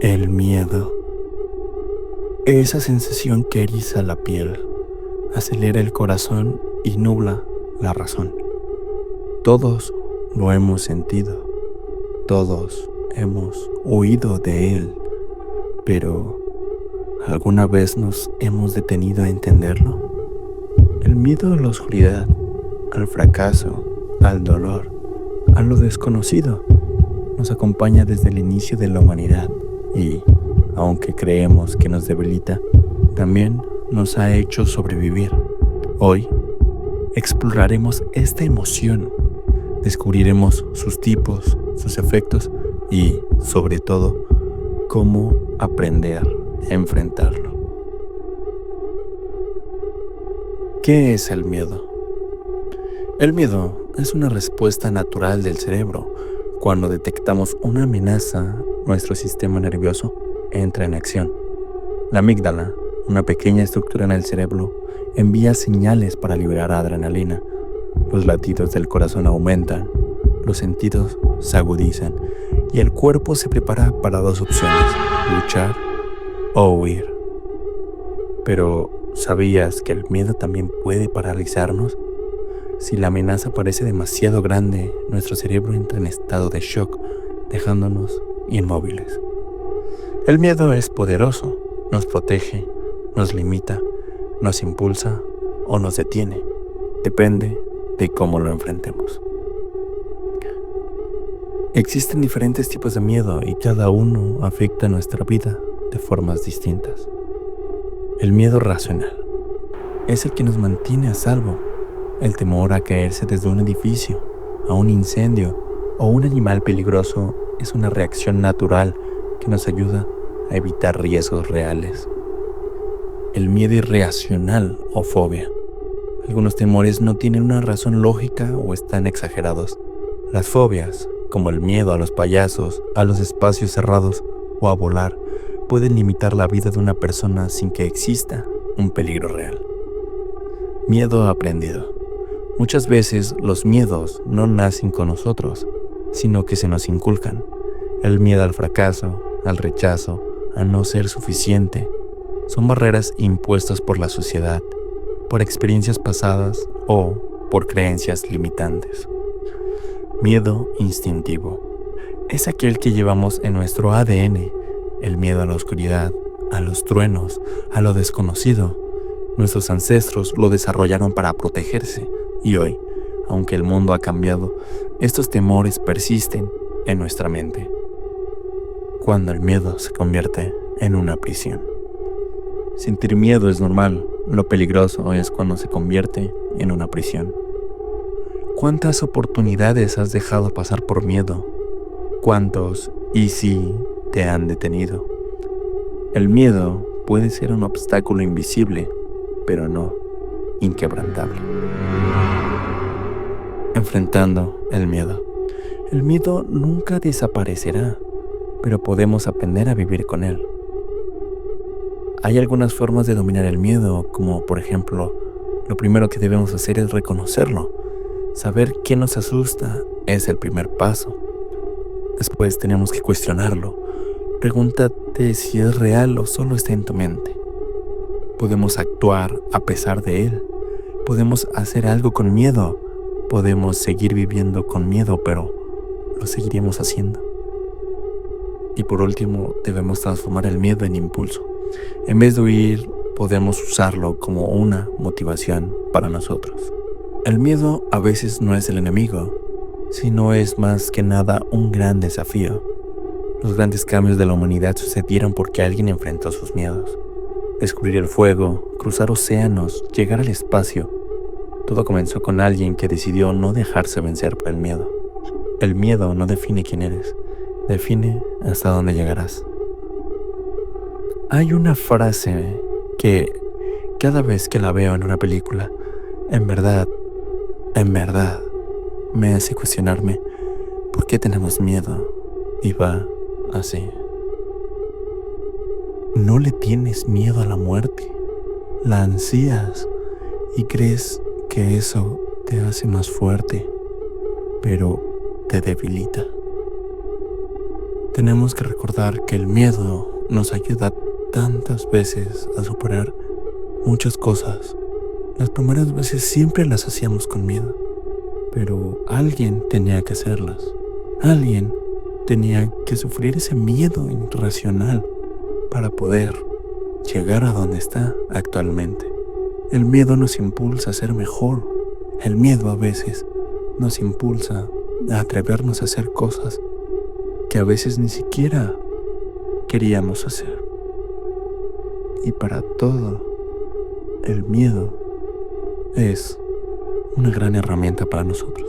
El miedo. Esa sensación que eriza la piel, acelera el corazón y nubla la razón. Todos lo hemos sentido, todos hemos huido de él, pero ¿alguna vez nos hemos detenido a entenderlo? El miedo a la oscuridad, al fracaso, al dolor, a lo desconocido, nos acompaña desde el inicio de la humanidad y, aunque creemos que nos debilita, también nos ha hecho sobrevivir. Hoy exploraremos esta emoción, descubriremos sus tipos, sus efectos y, sobre todo, cómo aprender a enfrentarlo. ¿Qué es el miedo? El miedo es una respuesta natural del cerebro. Cuando detectamos una amenaza, nuestro sistema nervioso entra en acción. La amígdala, una pequeña estructura en el cerebro, envía señales para liberar adrenalina. Los latidos del corazón aumentan, los sentidos se agudizan y el cuerpo se prepara para dos opciones: luchar o huir. Pero, ¿sabías que el miedo también puede paralizarnos? Si la amenaza parece demasiado grande, nuestro cerebro entra en estado de shock, dejándonos inmóviles. El miedo es poderoso, nos protege, nos limita, nos impulsa o nos detiene. Depende de cómo lo enfrentemos. Existen diferentes tipos de miedo y cada uno afecta nuestra vida de formas distintas. El miedo racional es el que nos mantiene a salvo. El temor a caerse desde un edificio, a un incendio o un animal peligroso es una reacción natural que nos ayuda a evitar riesgos reales. El miedo irracional o fobia. Algunos temores no tienen una razón lógica o están exagerados. Las fobias, como el miedo a los payasos, a los espacios cerrados o a volar, pueden limitar la vida de una persona sin que exista un peligro real. Miedo aprendido. Muchas veces los miedos no nacen con nosotros, sino que se nos inculcan. El miedo al fracaso, al rechazo, a no ser suficiente, son barreras impuestas por la sociedad, por experiencias pasadas o por creencias limitantes. Miedo instintivo. Es aquel que llevamos en nuestro ADN, el miedo a la oscuridad, a los truenos, a lo desconocido. Nuestros ancestros lo desarrollaron para protegerse. Y hoy, aunque el mundo ha cambiado, estos temores persisten en nuestra mente. Cuando el miedo se convierte en una prisión. Sentir miedo es normal, lo peligroso es cuando se convierte en una prisión. ¿Cuántas oportunidades has dejado pasar por miedo? ¿Cuántos y si te han detenido? El miedo puede ser un obstáculo invisible, pero no inquebrantable. Enfrentando el miedo. El miedo nunca desaparecerá, pero podemos aprender a vivir con él. Hay algunas formas de dominar el miedo, como por ejemplo, lo primero que debemos hacer es reconocerlo. Saber qué nos asusta es el primer paso. Después tenemos que cuestionarlo. Pregúntate si es real o solo está en tu mente. Podemos actuar a pesar de él. Podemos hacer algo con miedo. Podemos seguir viviendo con miedo, pero lo seguiremos haciendo. Y por último, debemos transformar el miedo en impulso. En vez de huir, podemos usarlo como una motivación para nosotros. El miedo a veces no es el enemigo, sino es más que nada un gran desafío. Los grandes cambios de la humanidad sucedieron porque alguien enfrentó sus miedos. Descubrir el fuego, cruzar océanos, llegar al espacio. Todo comenzó con alguien que decidió no dejarse vencer por el miedo. El miedo no define quién eres, define hasta dónde llegarás. Hay una frase que cada vez que la veo en una película, en verdad, me hace cuestionarme por qué tenemos miedo. Y va así. No le tienes miedo a la muerte, la ansías y crees que eso te hace más fuerte, pero te debilita. Tenemos que recordar que el miedo nos ayuda tantas veces a superar muchas cosas. Las primeras veces siempre las hacíamos con miedo, pero alguien tenía que hacerlas. Alguien tenía que sufrir ese miedo irracional para poder llegar a donde está actualmente. El miedo nos impulsa a ser mejor. El miedo a veces nos impulsa a atrevernos a hacer cosas que a veces ni siquiera queríamos hacer. Y para todo, el miedo es una gran herramienta para nosotros.